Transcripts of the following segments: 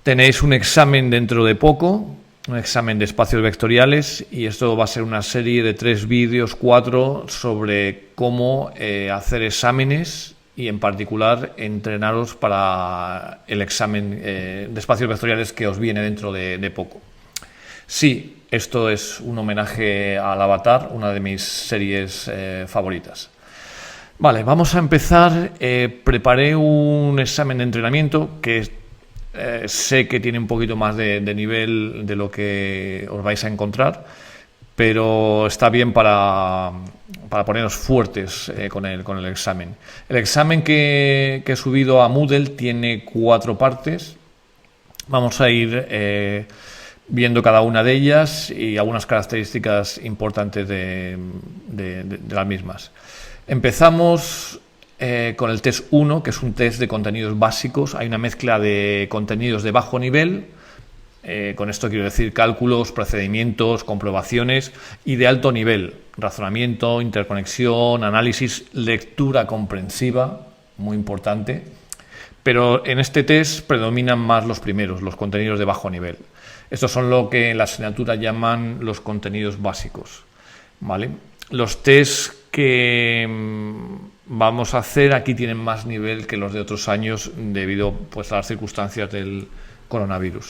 Tenéis un examen dentro de poco, un examen de espacios vectoriales, y esto va a ser una serie de 3 vídeos, 4, sobre cómo hacer exámenes y en particular entrenaros para el examen de espacios vectoriales que os viene dentro de poco. Sí, esto es un homenaje al Avatar, una de mis series favoritas. Vale, vamos a empezar. Preparé un examen de entrenamiento que sé que tiene un poquito más de nivel de lo que os vais a encontrar, pero está bien para poneros fuertes con el examen. El examen que he subido a Moodle tiene 4 partes. Vamos a ir viendo cada una de ellas y algunas características importantes de las mismas. Empezamos con el test 1, que es un test de contenidos básicos. Hay una mezcla de contenidos de bajo nivel, con esto quiero decir cálculos, procedimientos, comprobaciones, y de alto nivel, razonamiento, interconexión, análisis, lectura comprensiva, muy importante. Pero en este test predominan más los primeros, los contenidos de bajo nivel. Estos son lo que en la asignatura llaman los contenidos básicos, ¿vale? Los tests que vamos a hacer aquí tienen más nivel que los de otros años debido pues, a las circunstancias del coronavirus.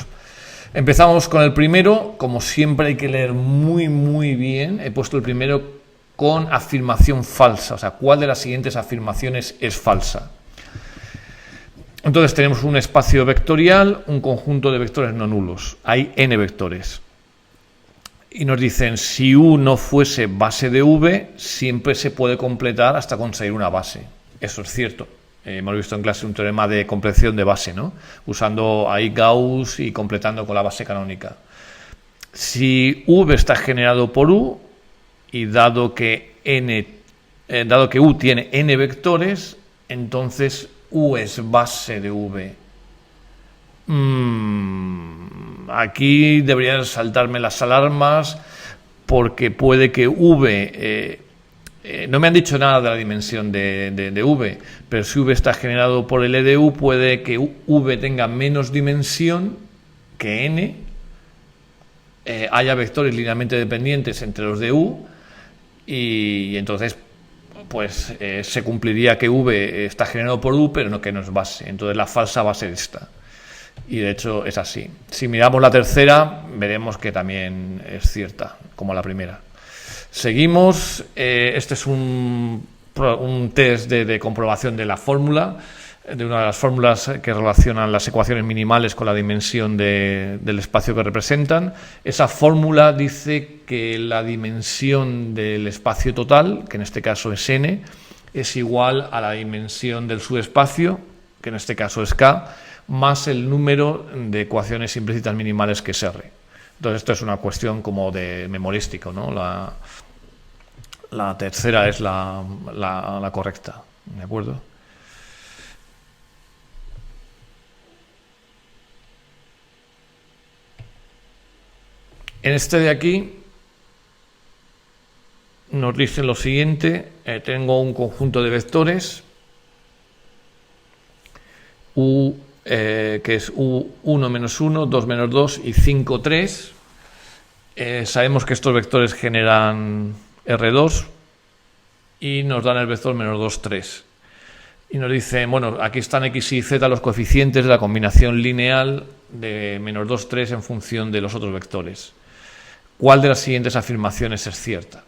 Empezamos con el primero. Como siempre hay que leer muy bien. He puesto el primero con afirmación falsa, o sea, ¿cuál de las siguientes afirmaciones es falsa? Entonces tenemos un espacio vectorial, un conjunto de vectores no nulos. Hay n vectores. Y nos dicen, si U no fuese base de V, siempre se puede completar hasta conseguir una base. Eso es cierto. Hemos visto en clase un teorema de compleción de base, ¿no? Usando ahí Gauss y completando con la base canónica. Si V está generado por U, y dado que U tiene n vectores, entonces U es base de V. Aquí deberían saltarme las alarmas porque puede que V, no me han dicho nada de la dimensión de V, pero si V está generado por L de U, puede que V tenga menos dimensión que N, haya vectores linealmente dependientes entre los de U, y entonces pues se cumpliría que V está generado por U, pero no que no es base. Entonces la falsa va a ser esta. Y de hecho es así. Si miramos la tercera, veremos que también es cierta, como la primera. Seguimos. Este es un test de comprobación de la fórmula, de una de las fórmulas que relacionan las ecuaciones minimales con la dimensión del espacio que representan. Esa fórmula dice que la dimensión del espacio total, que en este caso es n, es igual a la dimensión del subespacio, que en este caso es k, más el número de ecuaciones implícitas minimales, que es R. Entonces esto es una cuestión como de memorístico, ¿no? La tercera es la correcta, ¿de acuerdo? En este de aquí nos dicen lo siguiente. Tengo un conjunto de vectores U, que es U1 menos 1, 2 menos 2 y 5, 3. Sabemos que estos vectores generan R2 y nos dan el vector menos 2, 3. Y nos dice, bueno, aquí están X y Z los coeficientes de la combinación lineal de menos 2, 3 en función de los otros vectores. ¿Cuál de las siguientes afirmaciones es cierta?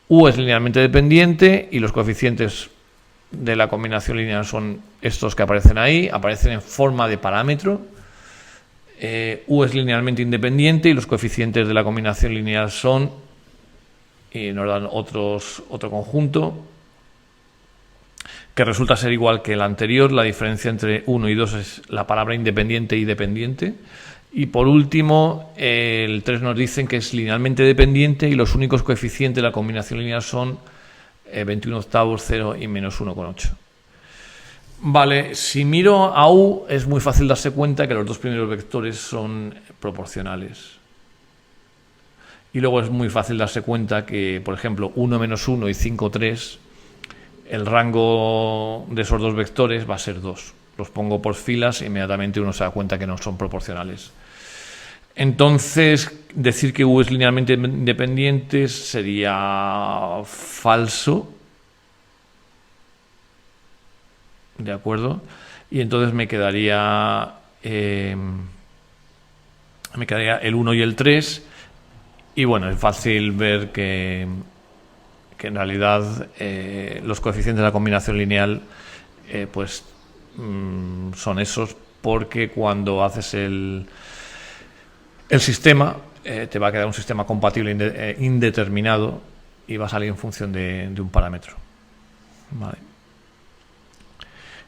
U es linealmente dependiente y los coeficientes de la combinación lineal son estos que aparecen ahí, aparecen en forma de parámetro. U es linealmente independiente y los coeficientes de la combinación lineal son, y nos dan otro conjunto que resulta ser igual que el anterior. La diferencia entre 1 y 2 es la palabra independiente y dependiente. Y por último, el 3 nos dicen que es linealmente dependiente y los únicos coeficientes de la combinación lineal son 21 octavos, 0 y menos 1,8. Vale, si miro a U es muy fácil darse cuenta que los dos primeros vectores son proporcionales. Y luego es muy fácil darse cuenta que, por ejemplo, 1 menos 1 y 5, 3, el rango de esos dos vectores va a ser 2. los pongo por filas e inmediatamente uno se da cuenta que no son proporcionales. Entonces, decir que U es linealmente independiente sería falso. ¿De acuerdo? Y entonces me quedaría el 1 y el 3. Y bueno, es fácil ver que en realidad los coeficientes de la combinación lineal son esos, porque cuando haces el sistema te va a quedar un sistema compatible indeterminado y va a salir en función de un parámetro. Vale.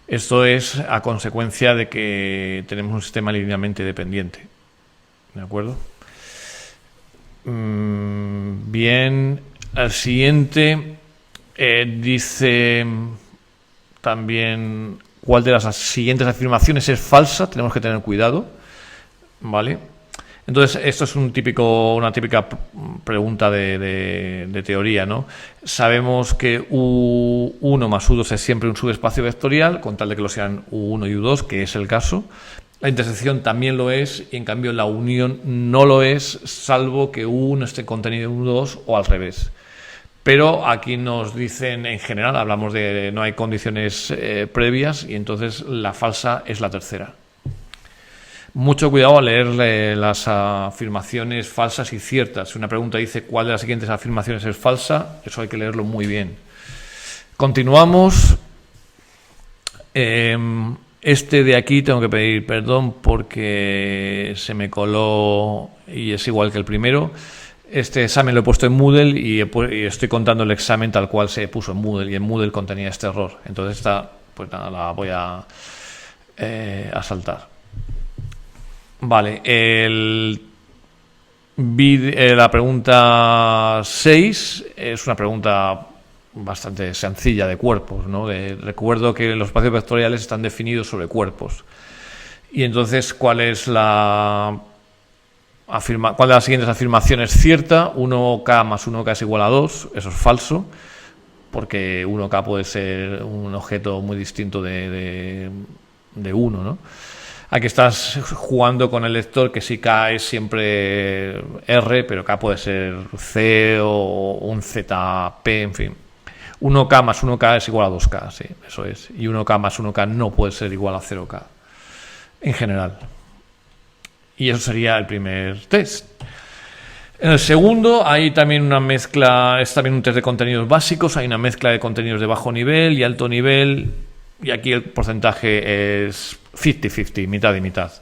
Esto es a consecuencia de que tenemos un sistema linealmente dependiente. ¿De acuerdo? Bien, el siguiente dice también cuál de las siguientes afirmaciones es falsa. Tenemos que tener cuidado, ¿vale? Entonces, esto es una típica pregunta de teoría, ¿no? Sabemos que U1 más U2 es siempre un subespacio vectorial, con tal de que lo sean U1 y U2, que es el caso. La intersección también lo es, y en cambio la unión no lo es, salvo que U1 esté contenido en U2 o al revés. Pero aquí nos dicen, en general, hablamos de no hay condiciones previas, y entonces la falsa es la tercera. Mucho cuidado al leer las afirmaciones falsas y ciertas. Si una pregunta dice cuál de las siguientes afirmaciones es falsa, eso hay que leerlo muy bien. Continuamos. Este de aquí tengo que pedir perdón porque se me coló y es igual que el primero. Este examen lo he puesto en Moodle y estoy contando el examen tal cual se puso en Moodle, y en Moodle contenía este error. Entonces esta, pues nada, la voy a saltar. Vale, la pregunta 6 es una pregunta bastante sencilla de cuerpos, ¿no? Recuerdo que los espacios vectoriales están definidos sobre cuerpos. Y entonces, ¿cuál de las siguientes afirmaciones es cierta? 1K más 1K es igual a 2. Eso es falso, porque 1K puede ser un objeto muy distinto de 1, ¿no? Aquí estás jugando con el lector, que si K es siempre R, pero K puede ser C o un ZP, en fin. 1K más 1K es igual a 2K, sí, eso es. Y 1K más 1K no puede ser igual a 0K, en general. Y eso sería el primer test. En el segundo hay también una mezcla, es también un test de contenidos básicos, hay una mezcla de contenidos de bajo nivel y alto nivel, y aquí el porcentaje es 50-50, mitad y mitad.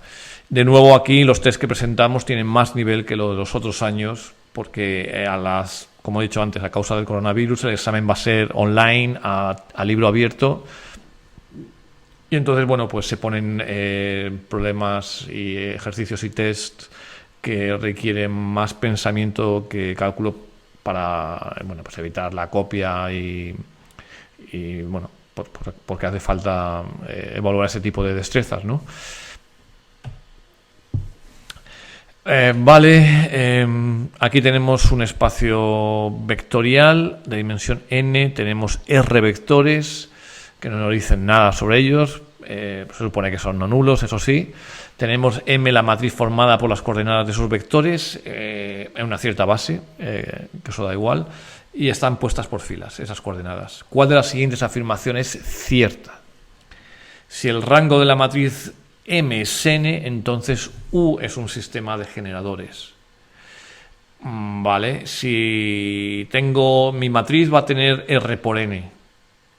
De nuevo, aquí los test que presentamos tienen más nivel que lo de los otros años, porque como he dicho antes, a causa del coronavirus, el examen va a ser online, a libro abierto. Y entonces, bueno, pues se ponen problemas y ejercicios y test que requieren más pensamiento que cálculo para, bueno, pues evitar la copia y bueno, porque hace falta evaluar ese tipo de destrezas, ¿no? Aquí tenemos un espacio vectorial de dimensión n, tenemos r vectores que no nos dicen nada sobre ellos, se supone que son no nulos, eso sí. Tenemos m, la matriz formada por las coordenadas de esos vectores, en una cierta base, que eso da igual, y están puestas por filas esas coordenadas. ¿Cuál de las siguientes afirmaciones es cierta? Si el rango de la matriz M es n, entonces U es un sistema de generadores. Vale, si tengo mi matriz va a tener R por n,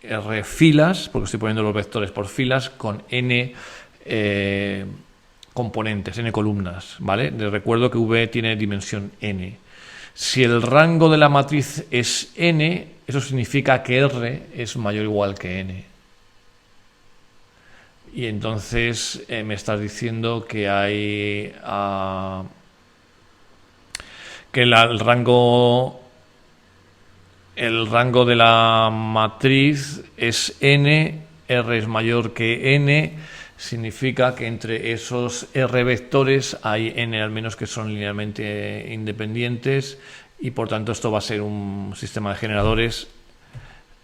R filas, porque estoy poniendo los vectores por filas, con n componentes, n columnas, ¿vale? Les recuerdo que V tiene dimensión n. Si el rango de la matriz es n, eso significa que R es mayor o igual que n. Y entonces me estás diciendo que hay que el rango de la matriz es n, R es mayor que n, significa que entre esos R vectores hay n al menos que son linealmente independientes, y por tanto esto va a ser un sistema de generadores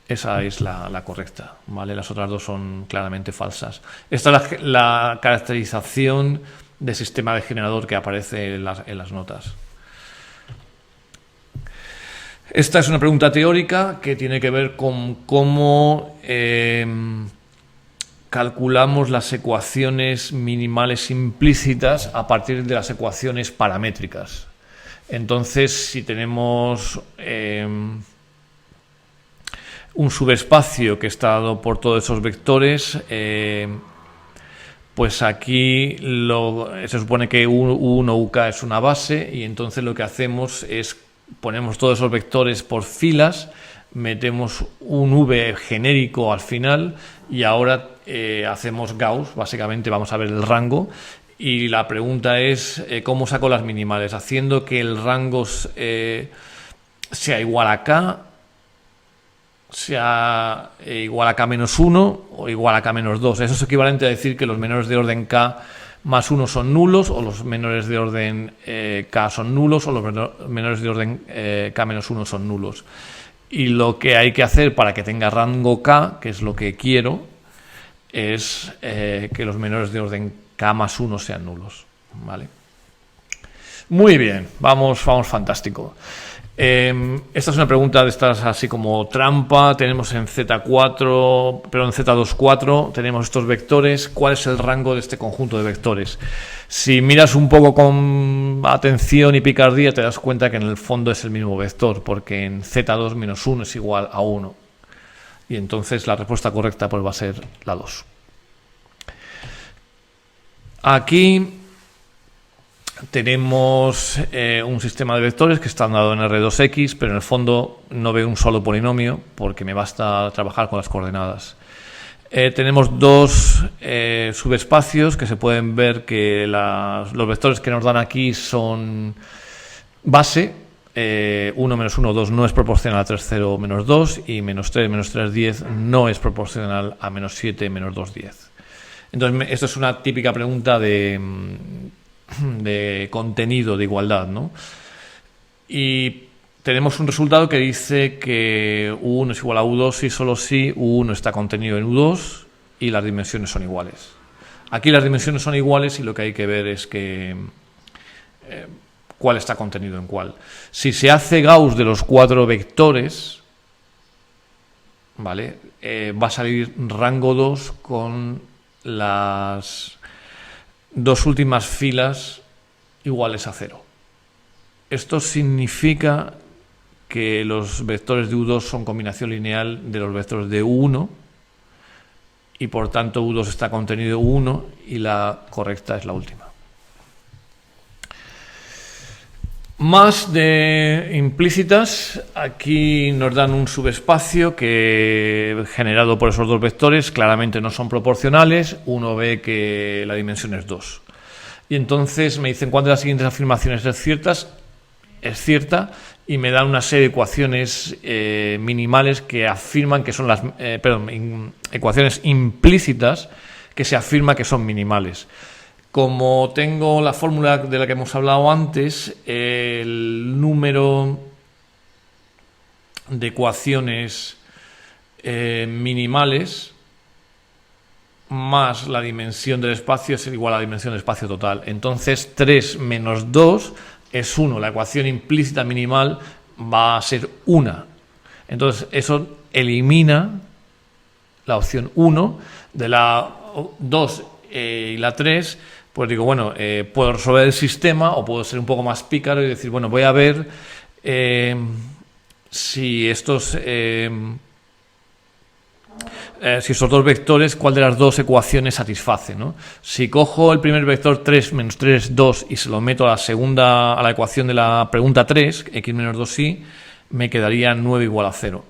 Esa es la correcta, ¿vale? Las otras dos son claramente falsas. Esta es la caracterización del sistema de generador que aparece en las notas. Esta es una pregunta teórica que tiene que ver con cómo calculamos las ecuaciones minimales implícitas a partir de las ecuaciones paramétricas. Entonces, si tenemos un subespacio que está dado por todos esos vectores, pues aquí se supone que U1, UK es una base, y entonces lo que hacemos es ponemos todos esos vectores por filas, metemos un V genérico al final y ahora hacemos Gauss, básicamente vamos a ver el rango. Y la pregunta es ¿cómo saco las minimales? Haciendo que el rango sea igual a K, sea igual a K menos 1 o igual a K menos 2. Eso es equivalente a decir que los menores de orden K más 1 son nulos, o los menores de orden K son nulos, o los menores de orden K menos 1 son nulos. Y lo que hay que hacer para que tenga rango K, que es lo que quiero, es que los menores de orden K más 1 sean nulos, ¿vale? Muy bien, vamos fantástico. Esta es una pregunta de estas así como trampa. Tenemos en Z4, pero en Z2,4 tenemos estos vectores. ¿Cuál es el rango de este conjunto de vectores? Si miras un poco con atención y picardía, te das cuenta que en el fondo es el mismo vector, porque en Z2 menos 1 es igual a 1. Y entonces la respuesta correcta pues va a ser la 2. Aquí tenemos un sistema de vectores que están dado en R2X, pero en el fondo no veo un solo polinomio porque me basta trabajar con las coordenadas. Tenemos dos subespacios que se pueden ver que los vectores que nos dan aquí son base. 1 menos 1, 2 no es proporcional a 3, 0, menos 2, y menos 3, 10 no es proporcional a menos 7, menos 2, 10. Entonces, esto es una típica pregunta de contenido, de igualdad, ¿no? Y tenemos un resultado que dice que U1 es igual a U2 si solo si U1 está contenido en U2 y las dimensiones son iguales. Aquí las dimensiones son iguales y lo que hay que ver es que cuál está contenido en cuál. Si se hace Gauss de los 4 vectores, ¿vale? Va a salir rango 2 con las dos últimas filas iguales a 0. Esto significa que los vectores de U2 son combinación lineal de los vectores de U1 y por tanto U2 está contenido en U1 y la correcta es la última. Más de implícitas, aquí nos dan un subespacio que generado por esos dos vectores claramente no son proporcionales. Uno ve que la dimensión es 2. Y entonces me dicen cuál de las siguientes afirmaciones es cierta, y me dan una serie de ecuaciones minimales que afirman que son ecuaciones implícitas que se afirma que son minimales. Como tengo la fórmula de la que hemos hablado antes, el número de ecuaciones minimales más la dimensión del espacio es igual a la dimensión del espacio total. Entonces 3 menos 2 es 1. La ecuación implícita minimal va a ser 1. Entonces eso elimina la opción 1. De la 2 y la 3, pues digo, bueno, puedo resolver el sistema o puedo ser un poco más pícaro y decir, bueno, voy a ver si estos dos vectores, cuál de las dos ecuaciones satisface, ¿no? Si cojo el primer vector 3 menos 3, 2 y se lo meto a la ecuación de la pregunta 3, x menos 2y, me quedaría 9 igual a 0.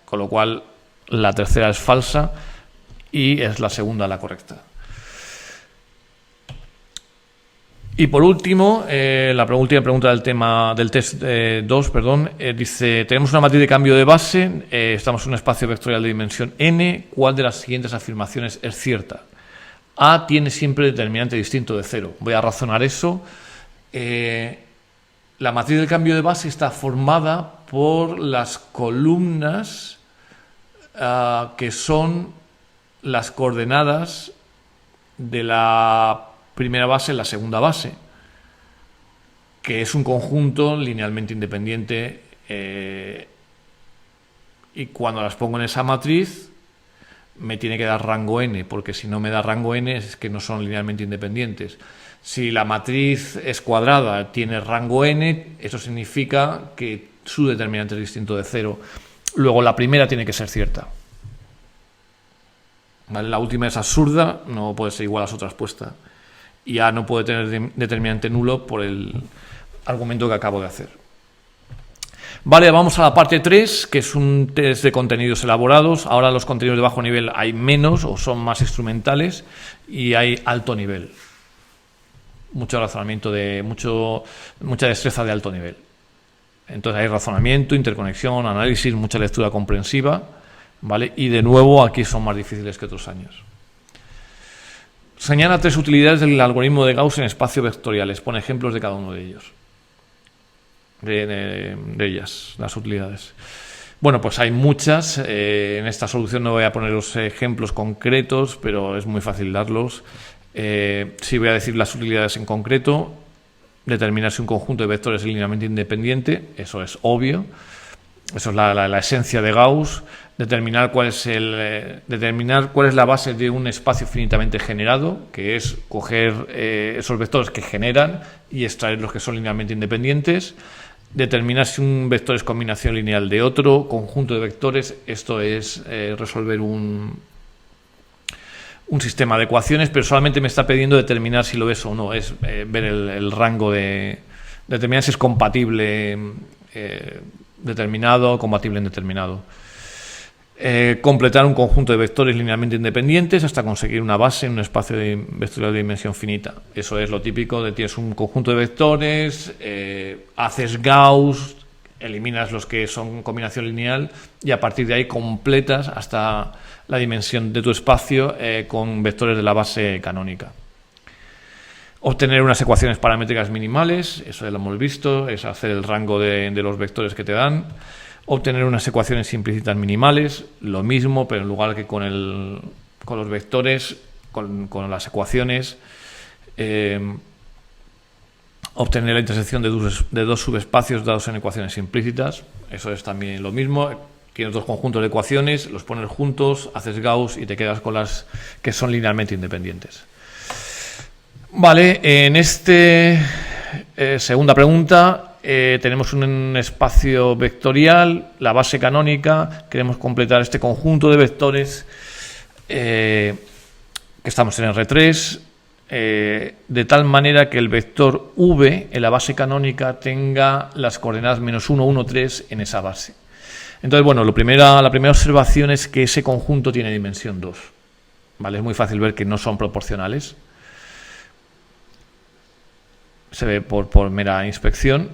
Con lo cual la tercera es falsa y es la segunda la correcta. Y por último, la última pregunta del tema del test 2, dice, tenemos una matriz de cambio de base, estamos en un espacio vectorial de dimensión n, ¿cuál de las siguientes afirmaciones es cierta? A tiene siempre determinante distinto de 0. Voy a razonar eso. La matriz del cambio de base está formada por las columnas que son las coordenadas de la primera base en la segunda base, que es un conjunto linealmente independiente, y cuando las pongo en esa matriz me tiene que dar rango n, porque si no me da rango n es que no son linealmente independientes. Si la matriz es cuadrada, tiene rango n, eso significa que su determinante es distinto de 0. Luego la primera tiene que ser cierta. ¿Vale? La última es absurda, no puede ser igual a las otras puestas. Y A no puede tener determinante nulo por el argumento que acabo de hacer. Vale, vamos a la parte 3, que es un test de contenidos elaborados. Ahora los contenidos de bajo nivel hay menos o son más instrumentales, y hay alto nivel. Mucho razonamiento, mucha destreza de alto nivel. Entonces hay razonamiento, interconexión, análisis, mucha lectura comprensiva, ¿vale? Y de nuevo aquí son más difíciles que otros años. Señala 3 utilidades del algoritmo de Gauss en espacios vectoriales. Pone ejemplos de cada uno de ellos. De ellas, las utilidades. Bueno, pues hay muchas. En esta solución no voy a poner los ejemplos concretos, pero es muy fácil darlos. Sí voy a decir las utilidades en concreto. Determinar si un conjunto de vectores es linealmente independiente, eso es obvio. Eso es la esencia de Gauss. Determinar cuál es la base de un espacio finitamente generado, que es coger esos vectores que generan y extraer los que son linealmente independientes. Determinar si un vector es combinación lineal de otro conjunto de vectores. Esto es resolver un sistema de ecuaciones, pero solamente me está pidiendo determinar si lo es o no. Es ver el rango de... Determinar si es compatible determinado o compatible indeterminado. Completar un conjunto de vectores linealmente independientes hasta conseguir una base en un espacio vectorial de dimensión finita. Eso es lo típico de tienes un conjunto de vectores, haces Gauss, eliminas los que son combinación lineal y a partir de ahí completas hasta la dimensión de tu espacio con vectores de la base canónica. Obtener unas ecuaciones paramétricas minimales, eso ya lo hemos visto, es hacer el rango de los vectores que te dan. Obtener unas ecuaciones implícitas minimales, lo mismo, pero en lugar que con los vectores, con las ecuaciones. Obtener la intersección de dos subespacios dados en ecuaciones implícitas, eso es también lo mismo. Tienes dos conjuntos de ecuaciones, los pones juntos, haces Gauss y te quedas con las que son linealmente independientes. Vale, en segunda pregunta, tenemos un espacio vectorial, la base canónica, queremos completar este conjunto de vectores que estamos en R3, de tal manera que el vector V en la base canónica tenga las coordenadas -1, 1, 3 en esa base. Entonces, bueno, la primera observación es que ese conjunto tiene dimensión 2. ¿Vale? Es muy fácil ver que no son proporcionales. Se ve por mera inspección.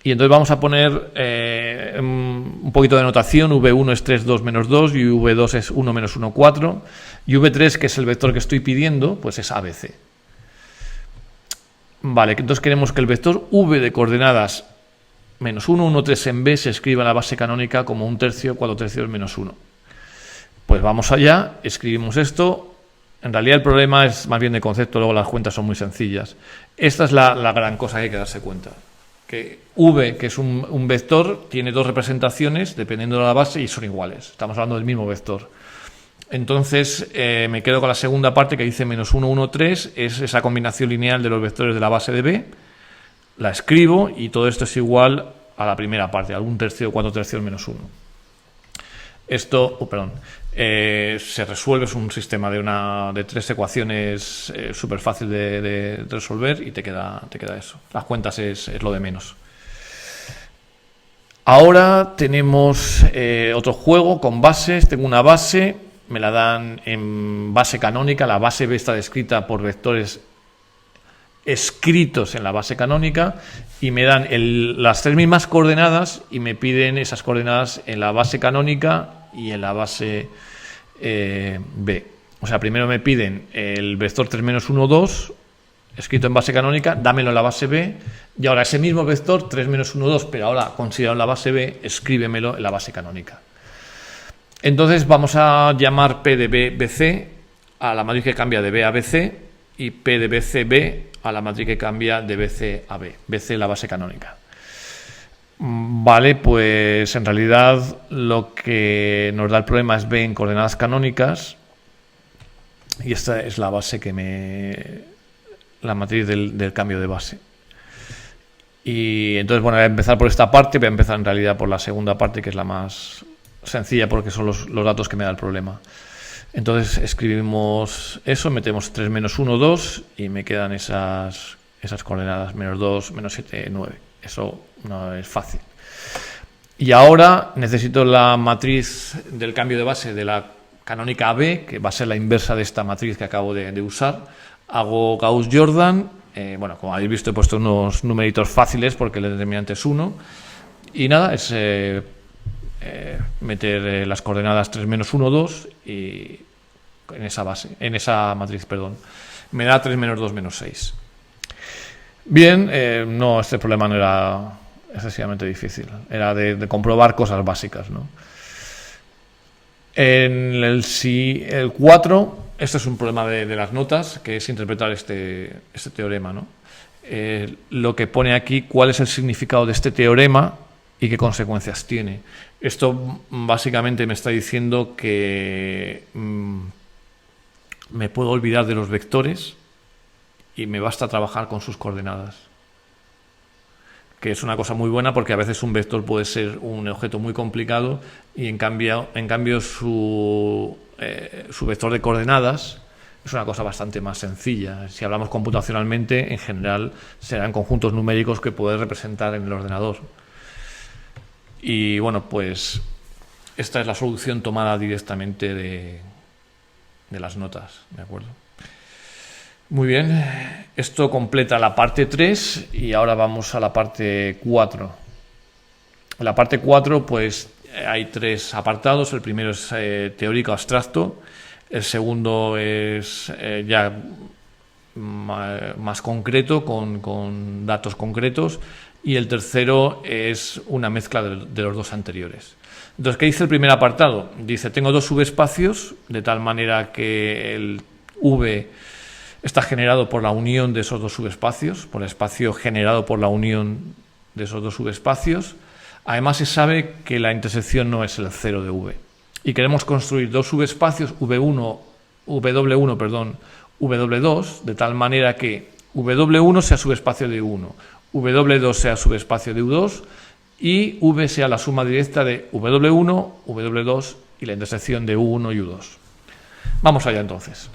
Y entonces vamos a poner un poquito de notación. V1 es 3, 2, menos 2, y V2 es 1, menos 1, 4. Y V3, que es el vector que estoy pidiendo, pues es ABC. Vale, entonces queremos que el vector V de coordenadas -1, 1, 3 en B se escriba en la base canónica como 1/3, 4/3, menos 1. Pues vamos allá, escribimos esto. En realidad el problema es más bien de concepto, luego las cuentas son muy sencillas. Esta es la gran cosa que hay que darse cuenta. Que V, que es un vector, tiene dos representaciones dependiendo de la base y son iguales. Estamos hablando del mismo vector. Entonces me quedo con la segunda parte que dice -1, 1, 3, es esa combinación lineal de los vectores de la base de B. La escribo y todo esto es igual a la primera parte, al 1/3, 4/3, menos 1. Esto, se resuelve, es un sistema de 3 ecuaciones súper fácil de resolver y te queda eso. Las cuentas es lo de menos. Ahora tenemos otro juego con bases. Tengo una base, me la dan en base canónica. La base B está descrita por vectores escritos en la base canónica y me dan las 3 mismas coordenadas y me piden esas coordenadas en la base canónica y en la base B. O sea, primero me piden el vector 3 menos 1, 2 escrito en base canónica, dámelo en la base B, y ahora ese mismo vector 3 menos 1, 2, pero ahora considerado en la base B, escríbemelo en la base canónica. Entonces vamos a llamar P de B, BC a la matriz que cambia de B a BC y P de BC, B a la matriz que cambia de BC a B. BC la base canónica. Vale, pues en realidad lo que nos da el problema es B en coordenadas canónicas y esta es la base la matriz del cambio de base. Y entonces, bueno, voy a empezar por esta parte, voy a empezar en realidad por la segunda parte, que es la más sencilla porque son los datos que me da el problema. Entonces escribimos eso, metemos 3 menos 1, 2 y me quedan esas coordenadas, menos 2, menos 7, 9. Eso no es fácil. Y ahora necesito la matriz del cambio de base de la canónica AB, que va a ser la inversa de esta matriz que acabo de usar. Hago Gauss-Jordan. Bueno, como habéis visto, he puesto unos numeritos fáciles porque el determinante es 1. Y nada, es meter las coordenadas 3 menos 1, 2 y en esa matriz, perdón. Me da 3 menos 2 menos 6. Bien, no, este problema no era excesivamente difícil. Era de comprobar cosas básicas, ¿no? En el 4, este es un problema de las notas, que es interpretar este teorema, ¿no? Lo que pone aquí, cuál es el significado de este teorema y qué consecuencias tiene. Esto básicamente me está diciendo que me puedo olvidar de los vectores y me basta trabajar con sus coordenadas. Que es una cosa muy buena porque a veces un vector puede ser un objeto muy complicado y en cambio su vector de coordenadas es una cosa bastante más sencilla. Si hablamos computacionalmente, en general serán conjuntos numéricos que puedes representar en el ordenador. Y bueno, pues esta es la solución tomada directamente de las notas, ¿de acuerdo? Muy bien, esto completa la parte 3 y ahora vamos a la parte 4. En la parte 4 pues hay 3 apartados. El primero es teórico abstracto, el segundo es ya más concreto, con datos concretos, y el tercero es una mezcla de los dos anteriores. Entonces, ¿qué dice el primer apartado? Dice, tengo dos subespacios, de tal manera que el V está generado por la unión de esos dos subespacios, por el espacio generado por la unión de esos dos subespacios. Además, se sabe que la intersección no es el cero de V. Y queremos construir dos subespacios, W1, W2, de tal manera que W1 sea subespacio de U1, W2 sea subespacio de U2 y V sea la suma directa de W1, W2 y la intersección de U1 y U2. Vamos allá entonces.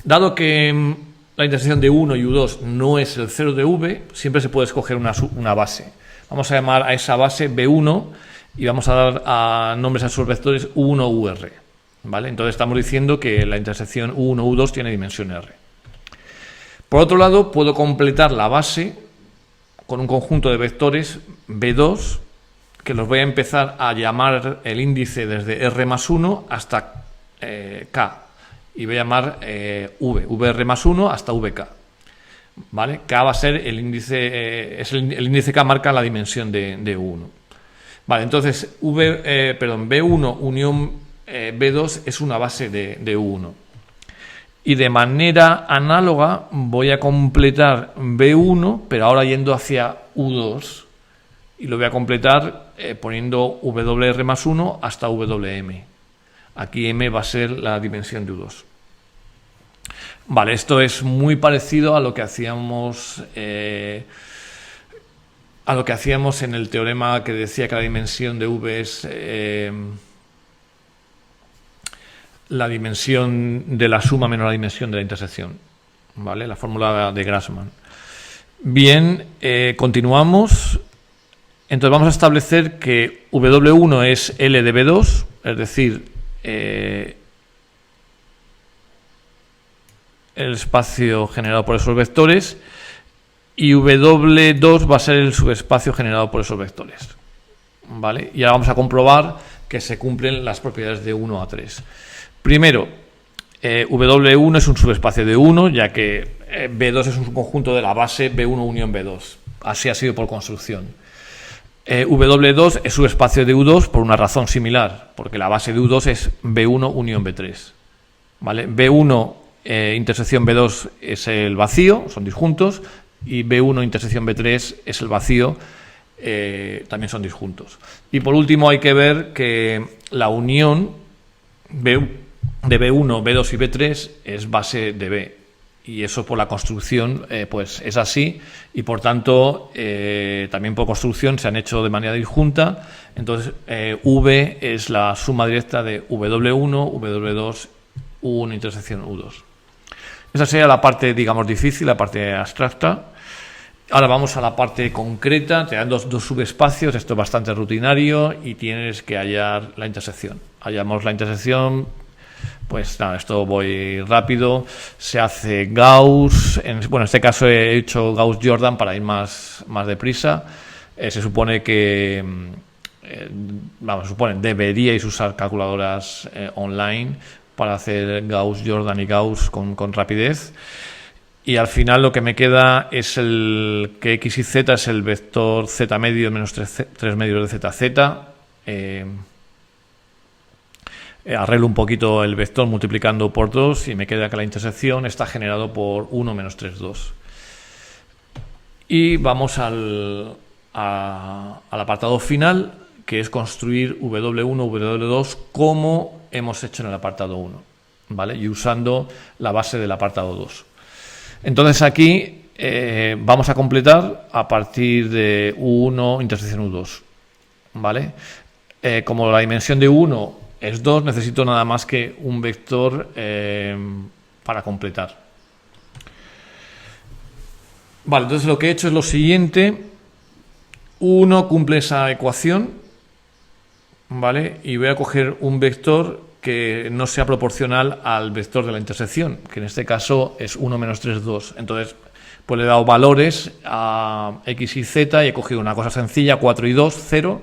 Dado que la intersección de U1 y U2 no es el cero de V, siempre se puede escoger una base. Vamos a llamar a esa base B1 y vamos a dar a nombres a esos vectores U1, UR. ¿Vale? Entonces estamos diciendo que la intersección U1, U2 tiene dimensión R. Por otro lado, puedo completar la base con un conjunto de vectores B2 que los voy a empezar a llamar el índice desde R más 1 hasta K. Y voy a llamar VR más 1 hasta VK. ¿Vale? K va a ser el índice, el índice K marca la dimensión de U1. Vale, entonces B1 unión B2 es una base de U1. Y de manera análoga voy a completar B1, pero ahora yendo hacia U2. Y lo voy a completar poniendo WR más 1 hasta WM. Aquí M va a ser la dimensión de U2. Vale, esto es muy parecido a lo que hacíamos en el teorema que decía que la dimensión de V es la dimensión de la suma menos la dimensión de la intersección. ¿Vale? La fórmula de Grassmann. Bien, continuamos. Entonces vamos a establecer que W1 es L de B2, es decir, el espacio generado por esos vectores, y W2 va a ser el subespacio generado por esos vectores. ¿Vale? Y ahora vamos a comprobar que se cumplen las propiedades de 1 a 3. Primero, W1 es un subespacio de 1, ya que B2 es un conjunto de la base B1 unión B2. Así ha sido por construcción. W2 es subespacio de U2 por una razón similar, porque la base de U2 es B1 unión B3. ¿Vale? B1 intersección B2 es el vacío, son disjuntos, y B1 intersección B3 es el vacío, también son disjuntos. Y por último hay que ver que la unión de B1, B2 y B3 es base de B. Y eso por la construcción pues es así, y por tanto también por construcción se han hecho de manera disjunta. Entonces V es la suma directa de W1, W2, U1 intersección U2. Esa sería la parte, digamos, difícil, la parte abstracta. Ahora vamos a la parte concreta. Te dan dos subespacios, esto es bastante rutinario, y tienes que hallar la intersección. Hallamos la intersección. Pues nada, esto voy rápido. Se hace Gauss. En este caso he hecho Gauss-Jordan para ir más deprisa. Se supone que, deberíais usar calculadoras online para hacer Gauss-Jordan y Gauss con rapidez. Y al final lo que me queda es que x y z es el vector z medio menos 3 medios de zz. Arreglo un poquito el vector multiplicando por 2 y me queda que la intersección está generado por 1 menos 3, 2. Y vamos al apartado final, que es construir W1, W2 como hemos hecho en el apartado 1, ¿vale? Y usando la base del apartado 2. Entonces aquí vamos a completar a partir de U1 intersección U2, ¿vale? Como la dimensión de U1 es 2, necesito nada más que un vector para completar. Vale, entonces lo que he hecho es lo siguiente. U1 cumple esa ecuación, ¿vale? Y voy a coger un vector que no sea proporcional al vector de la intersección, que en este caso es 1 menos 3, 2. Entonces, pues le he dado valores a x y z y he cogido una cosa sencilla, 4 y 2, 0.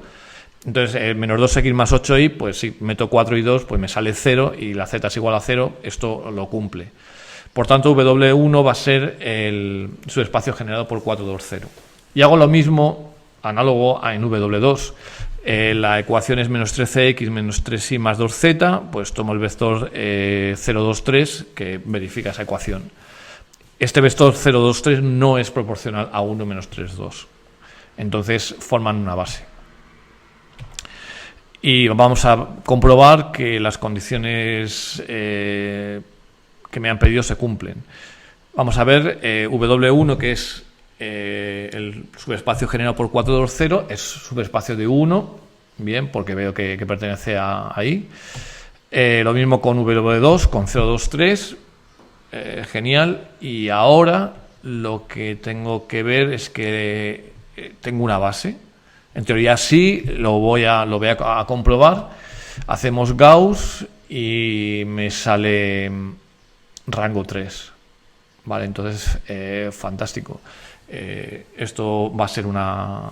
Entonces, menos 2x más 8y, pues si meto 4 y 2, pues me sale 0 y la z es igual a 0, esto lo cumple. Por tanto, W1 va a ser el subespacio generado por 4, 2, 0. Y hago lo mismo, análogo en W2. La ecuación es menos 13x menos 3y más 2z, pues tomo el vector 0, 2, 3 que verifica esa ecuación. Este vector 0, 2, 3 no es proporcional a 1 menos 3, 2. Entonces forman una base. Y vamos a comprobar que las condiciones que me han pedido se cumplen. Vamos a ver W1, que es el subespacio generado por 4, 2, 0, es subespacio de 1, bien, porque veo que pertenece ahí. Lo mismo con W2, con 0, 2, 3, genial. Y ahora lo que tengo que ver es que tengo una base. En teoría sí, lo voy a comprobar. Hacemos Gauss y me sale rango 3. Vale, entonces, fantástico. Esto va a ser una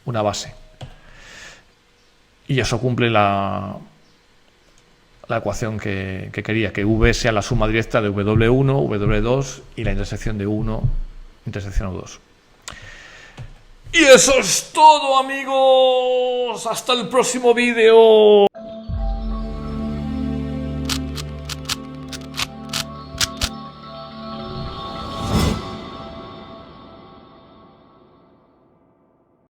base. Y eso cumple la ecuación que quería, que V sea la suma directa de W1, W2 y la intersección de 1, intersección O2. Y eso es todo, amigos. Hasta el próximo vídeo.